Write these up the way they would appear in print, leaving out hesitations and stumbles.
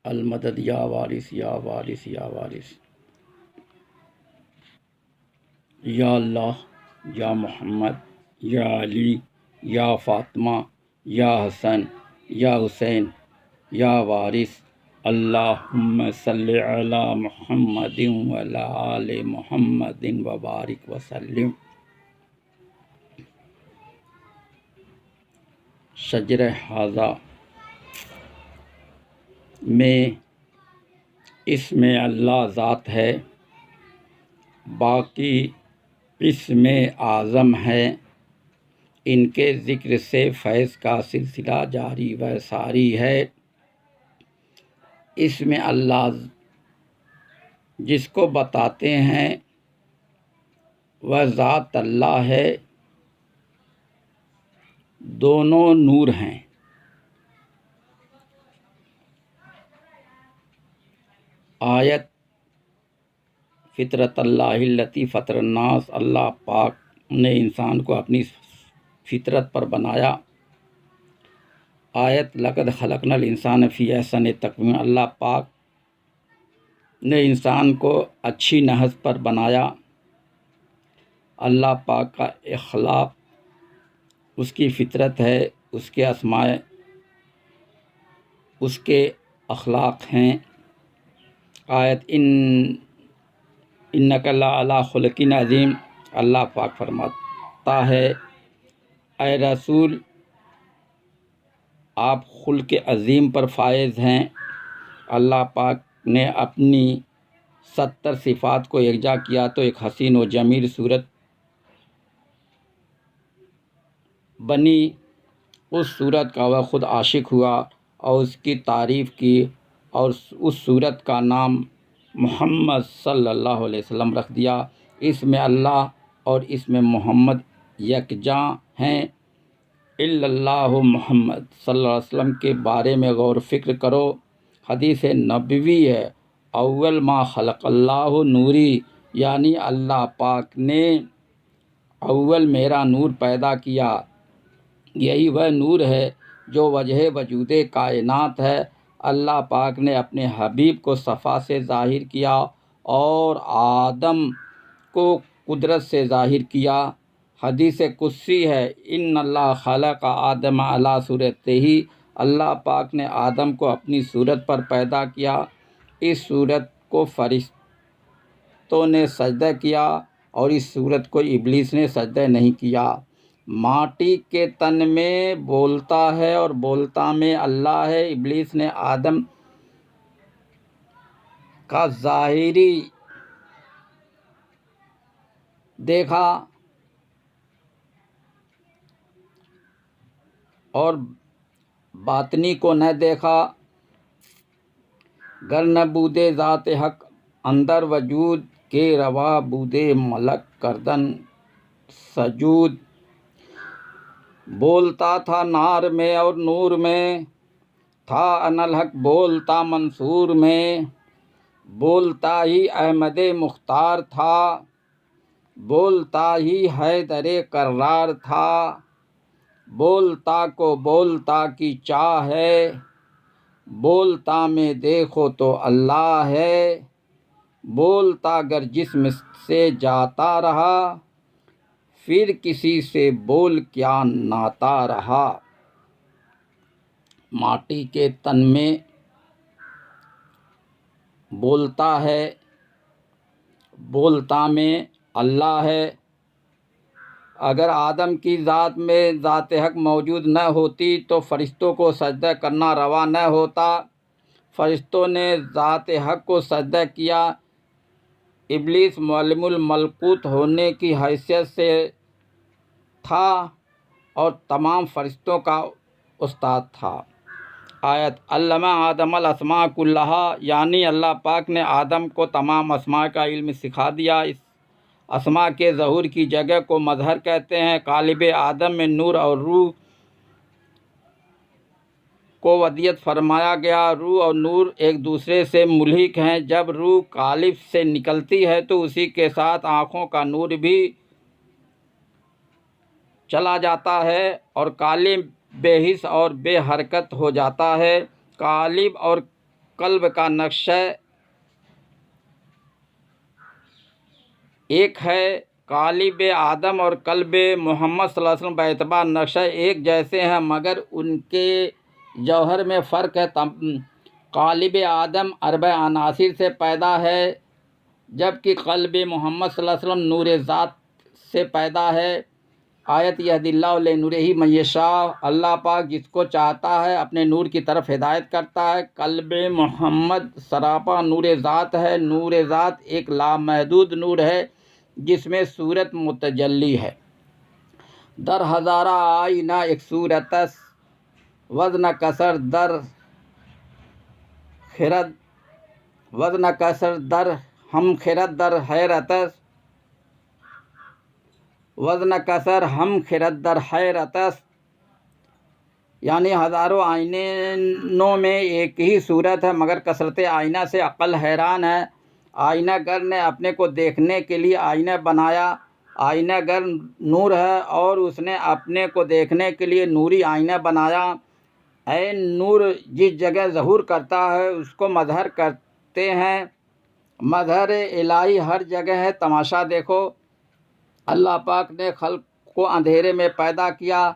अलमदद या वारिस या वारिस या वारिस। या अल्लाह या मोहम्मद या अली या फ़ातिमा या हसन या हुसैन या वारिस। अल्लाहुम्मा सल्लि अला मुहम्मदिन व अला आलि मुहम्मदिन व बारिक वसल्लिम। शजर हाजा में इसमें अल्लाह ज़ात है, बाकी इसमें आज़म है। इनके ज़िक्र से फैज़ का सिलसिला जारी व सारी है। इसमें अल्लाह जिसको बताते हैं वह ज़ात अल्लाह है, दोनों नूर हैं। आयत फ़ितरतल्लाहिल्लती फ़तरन्नास, अल्लाह पाक ने इंसान को अपनी फितरत पर बनाया। आयत लक़द खलक़नल इंसान फ़ी अहसनि तक़वीम, अल्लाह पाक ने इंसान को अच्छी नहज पर बनाया। अल्लाह पाक का इख़लाक़ उसकी फ़ितरत है, उसके अस्माए उसके अख़लाक़ हैं। आयत इन्नका लअला खुलक़िन अज़ीम, अल्लाह पाक फरमाता है ऐ रसूल आप खुल्क़ अज़ीम पर फ़ाइज़ हैं। अल्लाह पाक ने अपनी 70 सिफ़ात को यकजा किया तो एक हसीन व जमील सूरत बनी। उस सूरत का वह ख़ुद आशिक़ हुआ और उसकी तारीफ़ की और उस सूरत का नाम मोहम्मद सल्लल्लाहु अलैहि वसल्लम रख दिया। इसमें अल्लाह और इसमें मोहम्मद यकजा हैं। इल्लल्लाहु मोहम्मद सल्लल्लाहु अलैहि वसल्लम के बारे में गौर फ़िक्र करो। हदीस नबवी है, अव्वल मा खलक़ल्लाहु नूरी, यानी अल्लाह पाक ने अव्वल मेरा नूर पैदा किया। यही वह नूर है जो वजह वजूदे कायनात है। अल्लाह पाक ने अपने हबीब को सफ़ा से ज़ाहिर किया और आदम को कुदरत से ज़ाहिर किया। हदीस कुदसी है, इन्नल्लाह खलक़ आदम अला सूरतिही, अल्लाह पाक ने आदम को अपनी सूरत पर पैदा किया। इस सूरत को फरिश्तों ने सजदा किया और इस सूरत को इब्लीस ने सजदा नहीं किया। माटी के तन में बोलता है और बोलता में अल्लाह है। इब्लीस ने आदम का ज़ाहिरी देखा और बातनी को न देखा। गर न बूदे ज़ात हक अंदर वजूद के रवा बूदे मलक करदन सजूद। बोलता था नार में और नूर में, था अनल हक बोलता मंसूर में। बोलता ही अहमद मुख्तार था, बोलता ही हैदरे कर्रार था। बोलता को बोलता की चाह है, बोलता में देखो तो अल्लाह है। बोलता गर जिस्म से जाता रहा, फिर किसी से बोल क्या नाता रहा। माटी के तन में बोलता है, बोलता में अल्लाह है। अगर आदम की ज़ात में ज़ात हक मौजूद न होती तो फ़रिश्तों को सजदा करना रवा न होता। फ़रिश्तों ने ज़ात हक को सजदा किया। इब्लीस मुअल्लिमुल मलकूत होने की हैसियत से था और तमाम फ़रिश्तों का उस्ताद था। आयत अल्लमा आदमल अस्मा कुल्लहा, यानी अल्लाह पाक ने आदम को तमाम अस्मा का इल्म सिखा दिया। इस अस्मा के ज़हूर की जगह को मज़हर कहते हैं। कालिब आदम में नूर और रूह को वदियत फरमाया गया। रूह और नूर एक दूसरे से मुल्हिक हैं। जब रूह कालिब से निकलती है तो उसी के साथ आँखों का नूर भी चला जाता है और कालिब बेहिस और बेहरकत हो जाता है। कालिब और कल्ब का नक्शा एक है। कालिब आदम और कल्ब मोहम्मद सल्लल्लाहु अलैहि वसल्लम बेतबा नक्शा एक जैसे हैं, मगर उनके जौहर में फ़र्क है। कालिब आदम अरब अनासिर से पैदा है, जबकि कल्ब मोहम्मद सल्लल्लाहु अलैहि वसल्लम नूर ज़ात से पैदा है। आयत यहदिल्लाहु लिनूरिही मन यशाअ, अल्लाह पाक जिसको चाहता है अपने नूर की तरफ हिदायत करता है। कल्ब मोहम्मद सरापा नूर ज़ात है। नूर ज़ात एक लामहदूद नूर है जिसमें सूरत मुतजल्ली है। दर हज़ारा आईना एक सूरतस, वज़न कसर दर खिरद, वज़न कसर दर हम खिरद दर हैरतस, वज़न कसर हम खिरद दर हैरतस। यानी हज़ारों आईनों में एक ही सूरत है, मगर कसरत आईना से अक़ल हैरान है। आईनागर ने अपने को देखने के लिए आईना बनाया। आईनागर नूर है और उसने अपने को देखने के लिए नूरी आईना बनाया। ऐ नूर जिस जगह ज़हूर करता है उसको मज़हर कहते हैं। मज़हर इलाही हर जगह है, तमाशा देखो। अल्लाह पाक ने खल्क को अंधेरे में पैदा किया।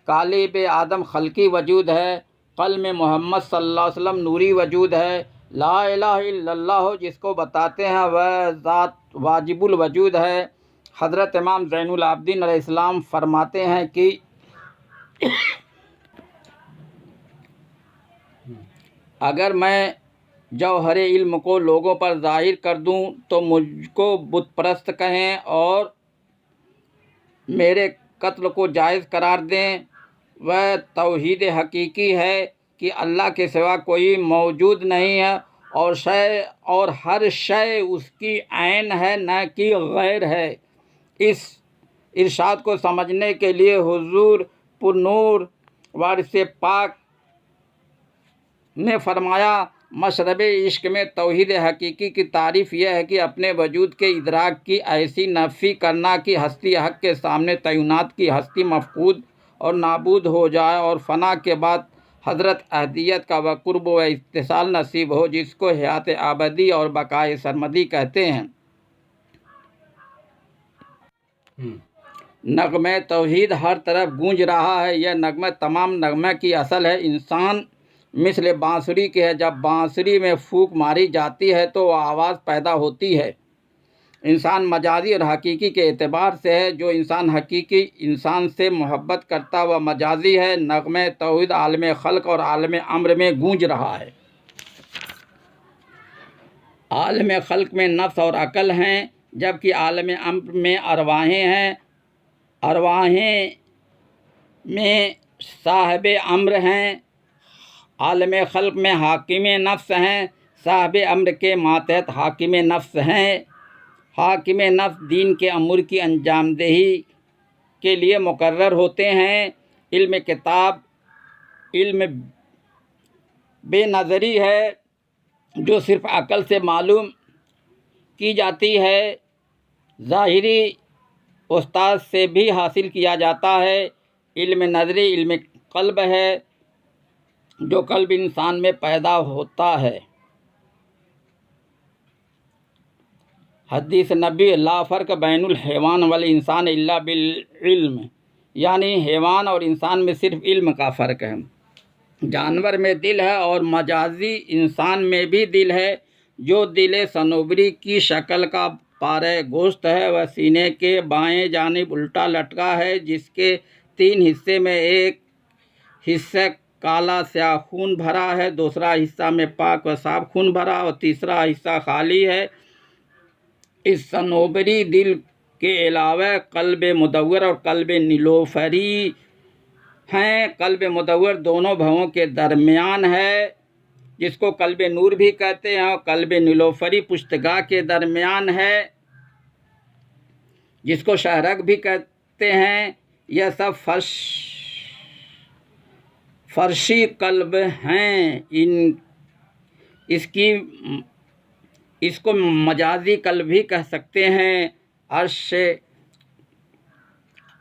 कालिब आदम खल्की वजूद है। कल्ब मोहम्मद सल्लल्लाहु अलैहि वसल्लम नूरी वजूद है। ला इलाहा इल्लल्लाह जिसको बताते हैं वह ज़ात वाजिबुल वजूद है। हज़रत इमाम ज़ैनुल आबिदीन अलैहिस्सलाम फरमाते हैं कि अगर मैं जौहर इल्म को लोगों पर ज़ाहिर कर दूं तो मुझको बुत परस्त कहें और मेरे कत्ल को जायज़ करार दें। वह तौहीद हकीकी है कि अल्लाह के सिवा कोई मौजूद नहीं है और हर शय उसकी ऐन है, न कि गैर है। इस इरशाद को समझने के लिए हुजूर पुरनूर वारिस पाक ने फरमाया, मशरब इश्क में तौहीद हकीकी की तारीफ़ यह है कि अपने वजूद के इदराक की ऐसी नफ़ी करना कि हस्ती हक़ के सामने तयनात की हस्ती मफकूद और नाबूद हो जाए और फ़ना के बाद हज़रत अहदियत का वक़ुर्ब व इत्तिसाल नसीब हो, जिसको हयात आबदी और बकाए सरमदी कहते हैं। नग़मे तौहीद हर तरफ गूंज रहा है। यह नग़मा तमाम नग़मे की असल है। इंसान मिसल बांसुरी के है। जब बांसुरी में फूंक मारी जाती है तो आवाज़ पैदा होती है। इंसान मजाजी और हकीकी के एतबार से है। जो इंसान हकीकी इंसान से मोहब्बत करता वह मजाजी है। नग़मे तौहीद आलम खल्क और आलम अम्र में गूंज रहा है। आलम खल्क में नफ्स और अक़ल हैं, जबकि आलम अम्र में अरवाहें हैं। अरवाहें में साहिब अम्र हैं। आलम खल्क में हाकिम नफ्स हैं। साहिब अम्र के मातहत हाकिम नफ्स हैं। हाकिम नफ्स दीन के अमूर की अंजामदेही के लिए मुकर्रर होते हैं। इल्म किताब इल्म बेनज़री है, जो सिर्फ़ अक़ल से मालूम की जाती है। ज़ाहिरी उस्ताद से भी हासिल किया जाता है। इल्म नज़री इल्म क़ल्ब है, जो क़ल्ब इंसान में पैदा होता है। हदीस नबी ला फ़र्क बैनुल हैवान वल इंसान इल्ला बिल इल्म, यानी हैवान और इंसान में सिर्फ़ इल्म का फ़र्क है। जानवर में दिल है और मजाजी इंसान में भी दिल है। जो दिल सनोबरी की शक्ल का पारे गोश्त है वह सीने के बाएं जानिब उल्टा लटका है, जिसके 3 हिस्से में एक हिस्सा काला स्याह खून भरा है, दूसरा हिस्सा में पाक व साफ खून भरा और तीसरा हिस्सा खाली है। इस सनोबरी दिल के अलावा कल्ब मुदव्वर और कल्ब नीलोफरी हैं। कल्ब मुदव्वर दोनों भवों के दरमियान है, जिसको कल्ब नूर भी कहते हैं, और कल्ब नीलोफरी पुश्तगाह के दरमियान है, जिसको शहरग भी कहते हैं। यह सब फर्शी कल्ब हैं। इसको मजाजी कल्ब भी कह सकते हैं।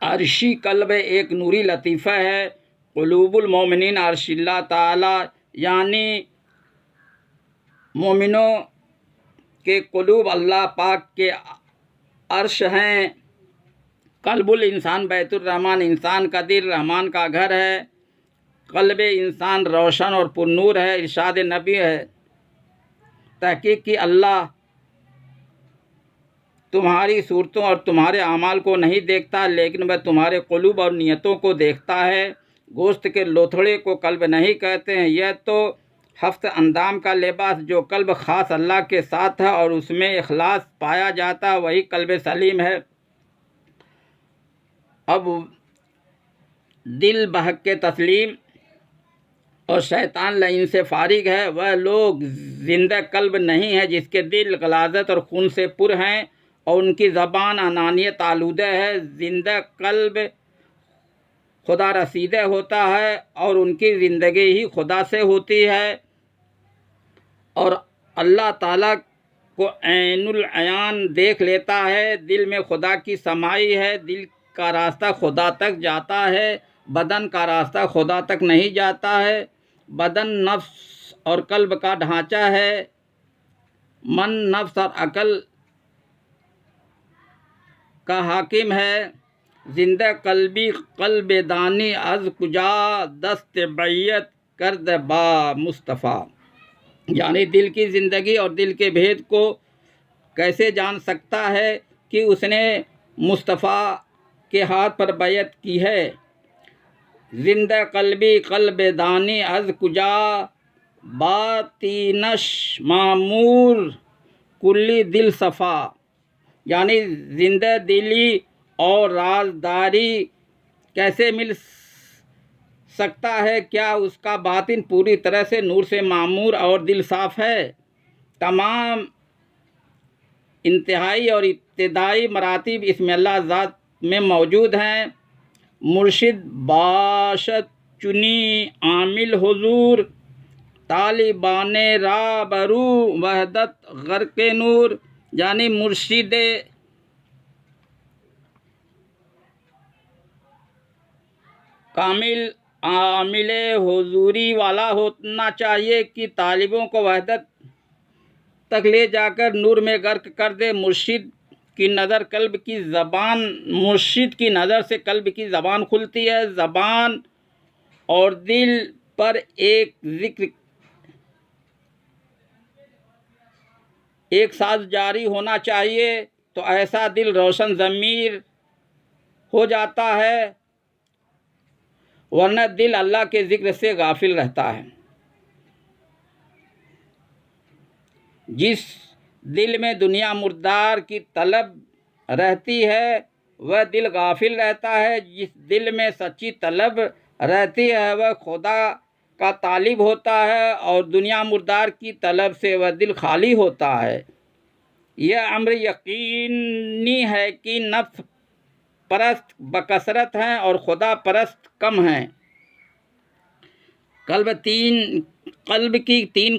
अर्शी कल्ब एक नूरी लतीफ़ा है। क़ुलूबुल मोमिनीन अर्शिल्लाह ताला, यानी मोमिनों के कुलूब अल्लाह पाक के अर्श हैं। कल्बुल इंसान बैतुर रहमान, इंसान का दिल रहमान का घर है। कल्ब इंसान रोशन और पुरनूर है। इरशाद नबी है तहकीक कि अल्लाह तुम्हारी सूरतों और तुम्हारे अमाल को नहीं देखता, लेकिन वह तुम्हारे कुलूब और नियतों को देखता है। गोश्त के लोथड़े को कल्ब नहीं कहते हैं। यह तो हफ्त अंदाम का लिबास जो कल्ब ख़ास अल्लाह के साथ है और उसमें इखलास पाया जाता है, वही कल्ब सलीम है। अब दिल बहक के तस्लीम और शैतान लईन से फारिग है। वह लोग जिंदा कल्ब नहीं है जिसके दिल गलाजत और खून से पुर हैं और उनकी ज़बान अनानियत आलूदा है। जिंदा कल्ब खुदा रसीदे होता है और उनकी ज़िंदगी ही खुदा से होती है और अल्लाह ताला को ऐनुल अयान देख लेता है। दिल में खुदा की समाई है। दिल का रास्ता खुदा तक जाता है, बदन का रास्ता खुदा तक नहीं जाता है। बदन नफ्स और कल्ब का ढांचा है। मन नफ्स और अकल का हाकिम है। जिंदा कल्बी कल्ब दानी अज कुजा दस्त बैयत करद बा मुस्तफ़ा, यानी दिल की ज़िंदगी और दिल के भेद को कैसे जान सकता है कि उसने मुस्तफ़ा के हाथ पर बैयत की है। जिंदा कल्बी कल्ब दानी अज कुजा बातीनश मामूर कुल्ली दिल सफ़ा, यानी जिंदा दिली और राजदारी कैसे मिल सकता है, क्या उसका बातिन पूरी तरह से नूर से मामूर और दिल साफ़ है। तमाम इंतहाई और इब्तिदाई मरातिब इसमें अल्लाह ज़ात में मौजूद हैं। मुर्शिद बाशत चुनी आमिल हुजूर तालिबान राबरू वहदत गर्क नूर, यानी मुर्शिद कामिल आमिल हुजूरी वाला होना चाहिए कि तालिबों को वहदत तक ले जाकर नूर में गर्क कर दे। मुर्शिद की नज़र कल्ब की ज़बान, मुर्शिद की नज़र से कल्ब की ज़बान खुलती है। ज़बान और दिल पर एक जिक्र एक साथ जारी होना चाहिए, तो ऐसा दिल रोशन ज़मीर हो जाता है, वरना दिल अल्लाह के ज़िक्र से गाफिल रहता है। जिस दिल में दुनिया मुर्दार की तलब रहती है वह दिल गाफिल रहता है। जिस दिल में सच्ची तलब रहती है वह खुदा का तालिब होता है और दुनिया मुर्दार की तलब से वह दिल खाली होता है। यह अम्र यकीनी है कि नफ्स परस्त बकसरत हैं और खुदा परस्त कम हैं। कल्ब की तीन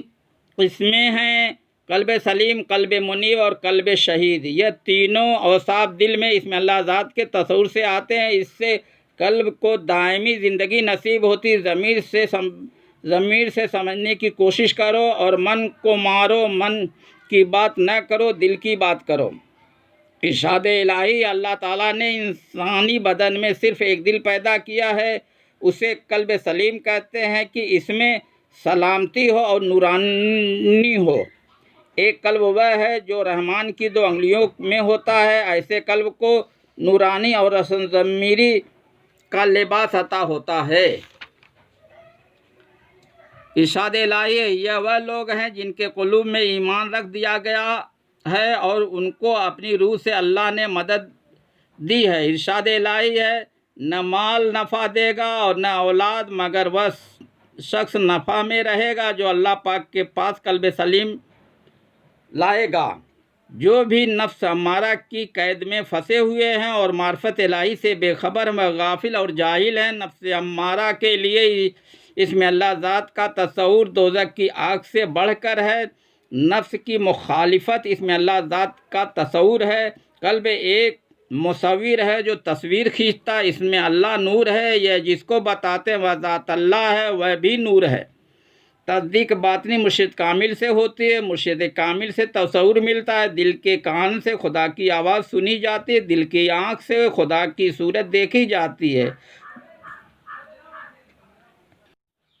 किस्में हैं, कल्ब सलीम, कल्ब मुनीब और कल्ब शहीद। यह तीनों औसाफ दिल में इसमें अल्लाह ज़ात के तसव्वुर से आते हैं। इससे कल्ब को दायमी ज़िंदगी नसीब होती। ज़मीर से समझने की कोशिश करो और मन को मारो। मन की बात न करो, दिल की बात करो। इरशाद इलाही, अल्लाह ताला ने इंसानी बदन में सिर्फ़ एक दिल पैदा किया है, उसे कल्ब सलीम कहते हैं कि इसमें सलामती हो और नूरानी हो। एक कल्ब वह है जो रहमान की दो अंगुलियों में होता है। ऐसे कल्ब को नूरानी और रोशन ज़मीरी का लिबास अता होता है। इरशाद इलाही, यह वह लोग हैं जिनके कुलूब में ईमान रख दिया गया है और उनको अपनी रूह से अल्लाह ने मदद दी है। इरशाद इलाही है, न माल नफ़ा देगा और न औलाद, मगर वह शख्स नफ़ा में रहेगा जो अल्लाह पाक के पास कल्ब सलीम लाएगा। जो भी नफ्स अम्मारा की कैद में फंसे हुए हैं और मार्फत इलाही से बेखबर व गाफिल और जाहिल हैं, नफ्स अम्मारा के लिए इसमें अल्लाह ज़ात का तस्वुर दोज़ख की आग से बढ़कर है। नफ्स की मुखालिफत इसमें अल्लाह ज़ात का तस्वुर है। कल्ब एक मुसव्विर है जो तस्वीर खींचता, इसमें अल्लाह नूर है। यह जिसको बताते वह ज़ात अल्लाह है, वह भी नूर है। तस्दीक बातनी मुर्शिद कामिल से होती है। मुर्शिद कामिल से तसव्वुर मिलता है। दिल के कान से खुदा की आवाज़ सुनी जाती है। दिल की आँख से खुदा की सूरत देखी जाती है।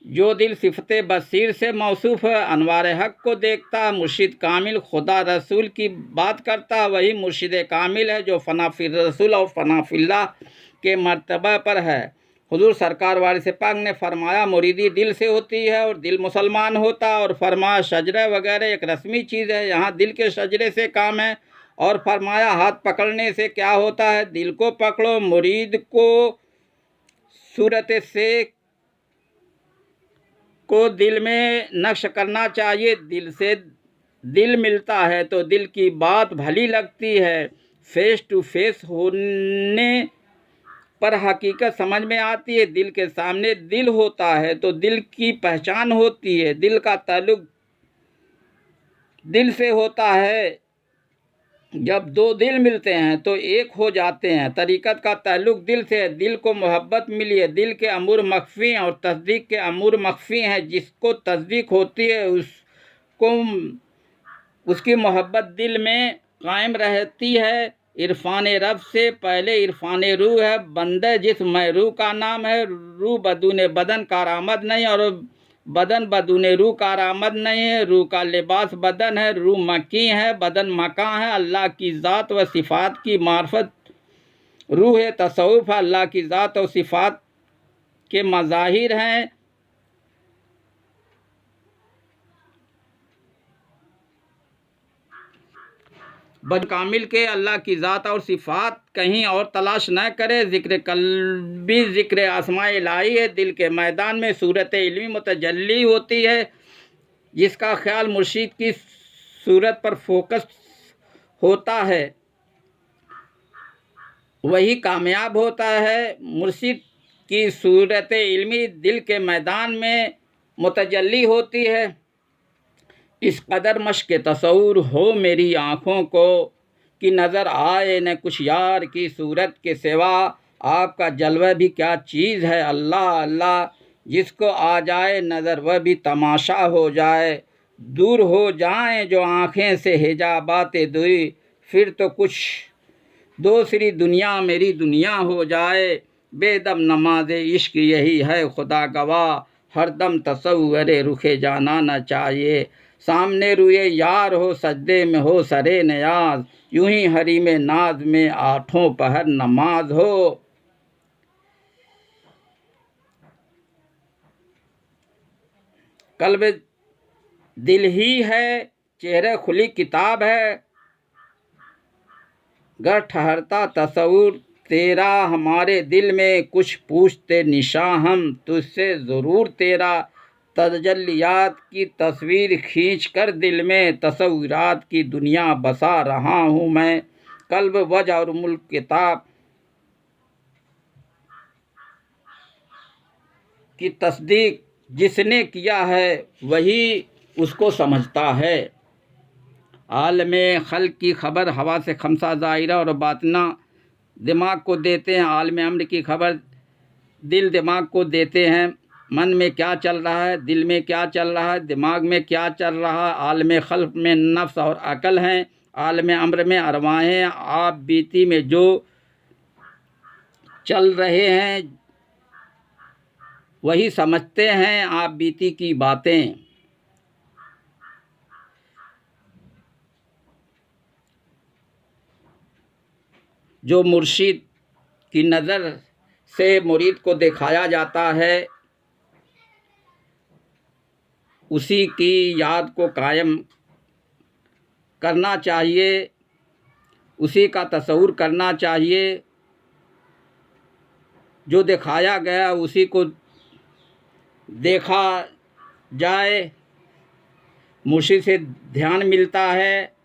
जो दिल सिफ़त बसीर से मौसूफ़ है, अनवार हक़ को देखता है। मुर्शिद कामिल खुदा रसूल की बात करता है। वही मुर्शिद कामिल है जो फ़ना फ़िर रसूल और फ़ना फ़िल्लाह के मर्तबा पर है। हुज़ूर सरकार वारिस पाक ने फरमाया, मुरीदी दिल से होती है और दिल मुसलमान होता है। और फरमाया, शजरा वगैरह एक रस्मी चीज़ है, यहाँ दिल के शजरे से काम है। और फरमाया, हाथ पकड़ने से क्या होता है, दिल को पकड़ो। मुरीद को सूरत से को दिल में नक्श करना चाहिए। दिल से दिल मिलता है तो दिल की बात भली लगती है। फेस टू फेस होने पर हकीकत समझ में आती है। दिल के सामने दिल होता है तो दिल की पहचान होती है। दिल का ताल्लुक दिल से होता है। जब दो दिल मिलते हैं तो एक हो जाते हैं। तरीक़त का ताल्लुक दिल से है। दिल को मोहब्बत मिली है। दिल के अमूर मख्फ़ी हैं और तस्दीक के अमूर मख्फ़ी हैं। जिसको तस्दीक होती है उसको उसकी मोहब्बत दिल में कायम रहती है। इरफान रब से पहले इरफान रूह है। बंदे जिस्म में रूह का नाम है। रूह बदून बदन कारआमद नहीं और बदन बदून रूह कारआमद नहीं है। रूह का लिबास बदन है। रूह मकी है, बदन मकां है। अल्लाह की ज़ात व सिफ़ात की मार्फत रूह है। तसव्वुफ़ अल्लाह की ज़ात और सिफ़ात के मज़ाहिर हैं। बद कामिल के अल्लाह की ज़ात और सिफ़ात कहीं और तलाश न करे। ज़िक्र कल्बी ज़िक्र आसमाए इलाही है। दिल के मैदान में सूरत इल्मी मुतजल्ली होती है। जिसका ख्याल मुर्शिद की सूरत पर फोकस होता है वही कामयाब होता है। मुर्शिद की सूरत इल्मी दिल के मैदान में मुतजल्ली होती है। इस कदर मश्क तसव्वुर हो मेरी आँखों को कि नज़र आए न कुछ यार की सूरत के सिवा। आपका जलवा भी क्या चीज़ है, अल्लाह अल्लाह। जिसको आ जाए नज़र वह भी तमाशा हो जाए। दूर हो जाएं जो आँखें से हिजाबात दूरी, फिर तो कुछ दूसरी दुनिया मेरी दुनिया हो जाए। बेदम नमाज इश्क यही है खुदा गवाह, हरदम तसव्वुर रुखे जाना न चाहिए। सामने रुए यार हो, सजदे में हो सरे नियाज, यूं ही हरीम नाज में आठों पहर नमाज हो। कल्ब दिल ही है, चेहरे खुली किताब है। गर ठहरता तसव्वुर तेरा हमारे दिल में, कुछ पूछते निशां हम तुझसे ज़रूर तेरा। तजल्लियात की तस्वीर खींच कर दिल में, तसव्वुरात की दुनिया बसा रहा हूँ मैं। कल्ब वज और मुल्क किताब की तस्दीक जिसने किया है वही उसको समझता है। आलम खल्क की खबर हवा से खमसा ज़ाहिरा और बातना दिमाग को देते हैं। आलम अम्र की खबर दिल दिमाग को देते हैं। मन में क्या चल रहा है, दिल में क्या चल रहा है, दिमाग में क्या चल रहा है। आलम खल्क में नफ्स और अकल हैं। आलम अम्र में अरवाहें आप बीती में जो चल रहे हैं वही समझते हैं आप बीती की बातें। जो मुर्शिद की नज़र से मुरीद को दिखाया जाता है उसी की याद को कायम करना चाहिए, उसी का तसव्वुर करना चाहिए। जो दिखाया गया उसी को देखा जाए। मुर्शिद से ध्यान मिलता है।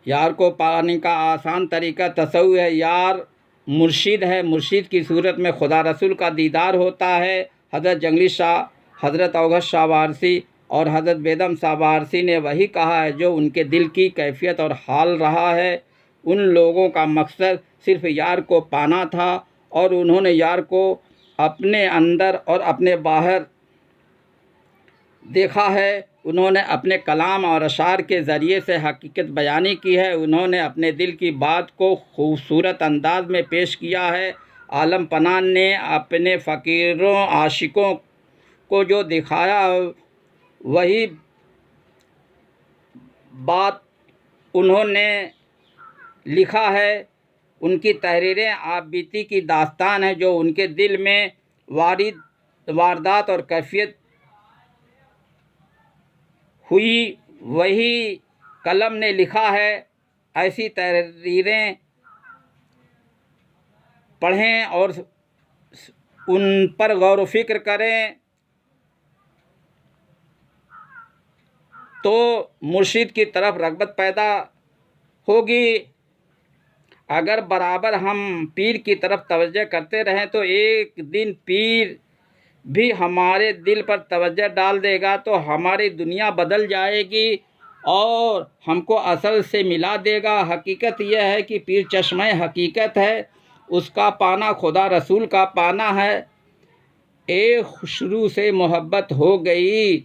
यार को पाने का आसान तरीका तसव्वुर है। यार मुर्शिद है। मुर्शिद की सूरत में खुदा रसूल का दीदार होता है। हज़रत जंगली शाह, हज़रत अवगत शाह वारसी और हज़रत बेदम शाह वारसी ने वही कहा है जो उनके दिल की कैफियत और हाल रहा है। उन लोगों का मकसद सिर्फ़ यार को पाना था और उन्होंने यार को अपने अंदर और अपने बाहर देखा है। उन्होंने अपने कलाम और अशार के ज़रिए से हकीकत बयानी की है। उन्होंने अपने दिल की बात को खूबसूरत अंदाज में पेश किया है। आलम पनाह ने अपने फ़कीरों आशिकों को जो दिखाया वही बात उन्होंने लिखा है। उनकी तहरीरें आप बीती की दास्तान है, जो उनके दिल में वारदात और कैफियत हुई वही कलम ने लिखा है। ऐसी तहरीरें पढ़ें और उन पर गौर व फिक्र करें तो मुर्शिद की तरफ रग़बत पैदा होगी। अगर बराबर हम पीर की तरफ तवज्जो करते रहें तो एक दिन पीर भी हमारे दिल पर तवज्जो डाल देगा, तो हमारी दुनिया बदल जाएगी और हमको असल से मिला देगा। हकीकत यह है कि पीर चश्मे हकीकत है, उसका पाना खुदा रसूल का पाना है। एक खुशरू से मोहब्बत हो गई,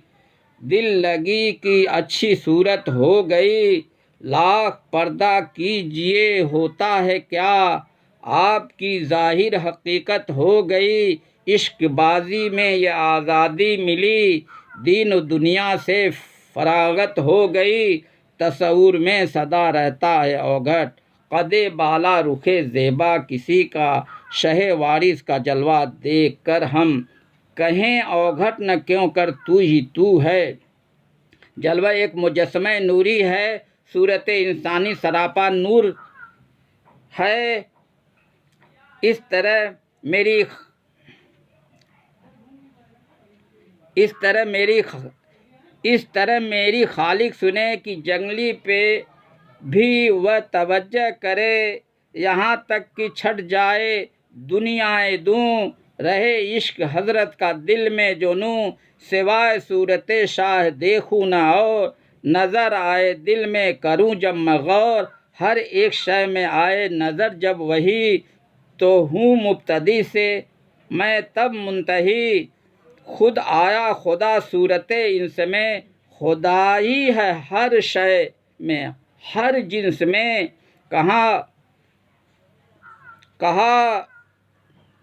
दिल लगी कि अच्छी सूरत हो गई। लाख पर्दा कीजिए होता है क्या, आपकी ज़ाहिर हकीकत हो गई। इश्कबाजी में ये आज़ादी मिली, दीन दुनिया से फरागत हो गई। तसव्वुर में सदा रहता है औघट, कदे बाला रुखे ज़ेबा किसी का। शहे वारिस का जलवा देख कर हम कहें औघट न क्यों कर तू ही तू है। जलवा एक मुजस्समे नूरी है, सूरत इंसानी सरापा नूर है। इस तरह मेरी खालिक सुने कि जंगली पे भी वह तवज्जो करे, यहाँ तक कि छट जाए दुनियाए दूँ। रहे इश्क हज़रत का दिल में जुनूँ, सिवाय सूरत शाह देखूँ न और। नज़र आए दिल में करूँ जब मैं गौर, हर एक शय में आए नज़र जब वही। तो हूँ मुब्तदी से मैं तब मुंतही, खुद आया खुदा सूरत इंस में। खुदाई है हर शय में हर जिन्स में, कहा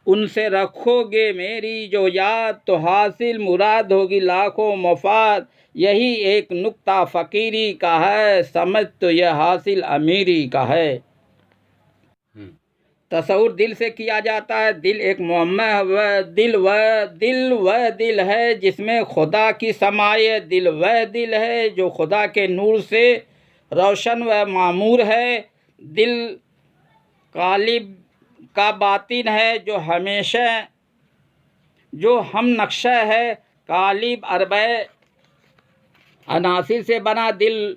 उनसे रखोगे मेरी जो याद, तो हासिल मुराद होगी लाखों मफाद। यही एक नुक्ता फ़कीरी का है, समझ तो यह हासिल अमीरी का है। तसव्वुर दिल से किया जाता है। दिल एक मुअम्मा है। वह दिल है जिसमें खुदा की समाए। दिल वह दिल है जो खुदा के नूर से रोशन व मामूर है। दिल कालिब का बातिन है, जो हम नक्शा है। कालिब अरबे अनासिर से बना, दिल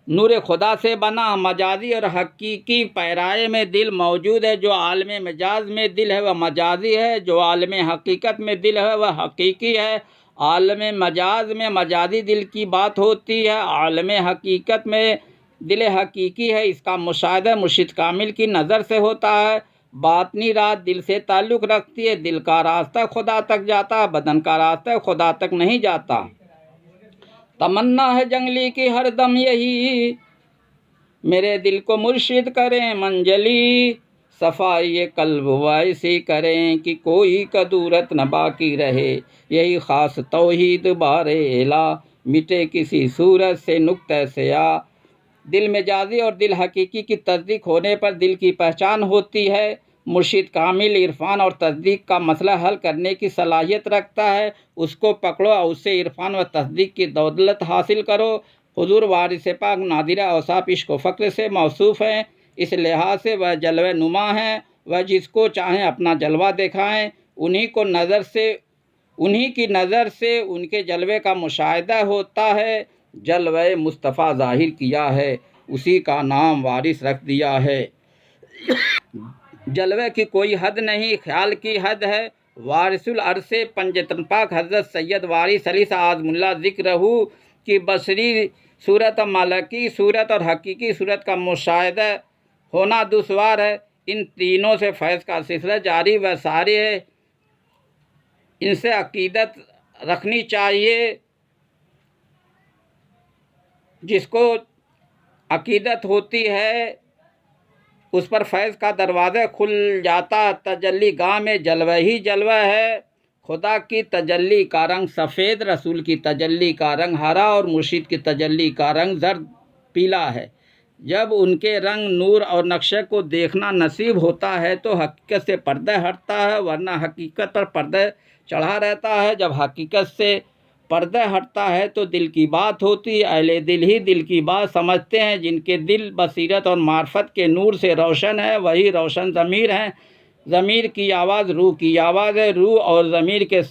नूर खुदा से बना। मजाजी और हकीकी पैराए में दिल मौजूद है। जो आलम मजाज में दिल है वह मजाजी है, जो आलम हकीकत में दिल है वह हकीकी है। आलम मजाज में मजाजी दिल की बात होती है, आलम हकीकत में दिल हकीकी है। इसका मुशाहिदा मुर्शिद कामिल की नज़र से होता है। बातनी रात दिल से ताल्लुक़ रखती है। दिल का रास्ता खुदा तक जाता है, बदन का रास्ता खुदा तक नहीं जाता। तमन्ना है जंगली की हर दम यही, मेरे दिल को मुर्शिद करें मंजली। सफाई कल्ब वैसी करें कि कोई कदूरत न बाकी रहे। यही ख़ास तौहीद बारे इला, मिटे किसी सूरत से नुक्ते से आ। दिल मजाजी और दिल हकीकी की तस्दीक होने पर दिल की पहचान होती है। मुर्शिद कामिल इरफान और तस्दीक का मसला हल करने की सलाहियत रखता है। उसको पकड़ो और उससे इरफान व तस्दीक की दौलत हासिल करो। हुजूर वारिस पाक नादिरा औसाफ इश्क व फ़क्र से मौसूफ़ हैं। इस लिहाज से वह जलवे नुमा हैं। वह जिसको चाहें अपना जलवा दिखाएँ। उन्हीं की नज़र से उनके जलवे का मुशाहिदा होता है। जलवे मुस्तफ़ा ज़ाहिर किया है, उसी का नाम वारिस रख दिया है। जलवे की कोई हद नहीं, ख्याल की हद है। वारिसुल अर्श से पंजतन पाक हज़रत सैयद वारिस अली आज़मुल्लाह ज़िक्रहू की बसरी सूरत, मलकी सूरत और हकीकी सूरत का मुशाहिदा होना दुश्वार है। इन तीनों से फैज़ का सिलसिला जारी व सारी है। इनसे अकीदत रखनी चाहिए। जिसको अकीदत होती है उस पर फैज़ का दरवाज़ा खुल जाता। तजल्ली गाह में जलवा ही जलवा है। खुदा की तजल्ली का रंग सफ़ेद, रसूल की तजल्ली का रंग हरा और मुर्शिद की तजल्ली का रंग जर्द पीला है। जब उनके रंग, नूर और नक्शे को देखना नसीब होता है तो हकीकत से पर्दा हटता है, वरना हकीकत पर पर्दा चढ़ा रहता है। जब हकीकत से पर्दा हटता है तो दिल की बात होती है। अहले दिल ही दिल की बात समझते हैं। जिनके दिल बसीरत और मार्फत के नूर से रोशन है, वही रोशन ज़मीर हैं। ज़मीर की आवाज़ रूह की आवाज़ है। रूह और ज़मीर के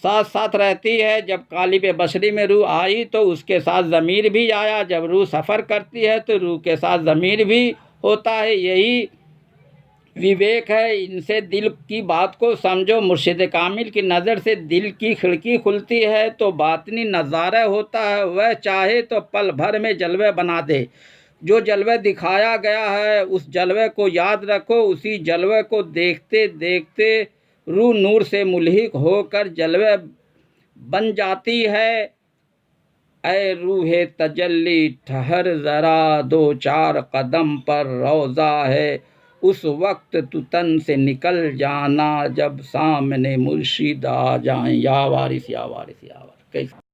साथ साथ रहती है। जब कालिब बशरी में रूह आई तो उसके साथ ज़मीर भी आया। जब रूह सफ़र करती है तो रूह के साथ ज़मीर भी होता है। यही विवेक है। इनसे दिल की बात को समझो। मुर्शिद कामिल की नज़र से दिल की खिड़की खुलती है तो बातनी नज़ारा होता है। वह चाहे तो पल भर में जलवे बना दे। जो जलवे दिखाया गया है उस जलवे को याद रखो। उसी जलवे को देखते देखते रूह नूर से मुल्हिक होकर जलवे बन जाती है। ऐ रूहे तजल्ली ठहर ज़रा, दो चार कदम पर रोज़ा है। उस वक्त तू तन से निकल जाना जब सामने मुर्शिद आ जाएं। या वारिस या वारिस या वारिस। कैसे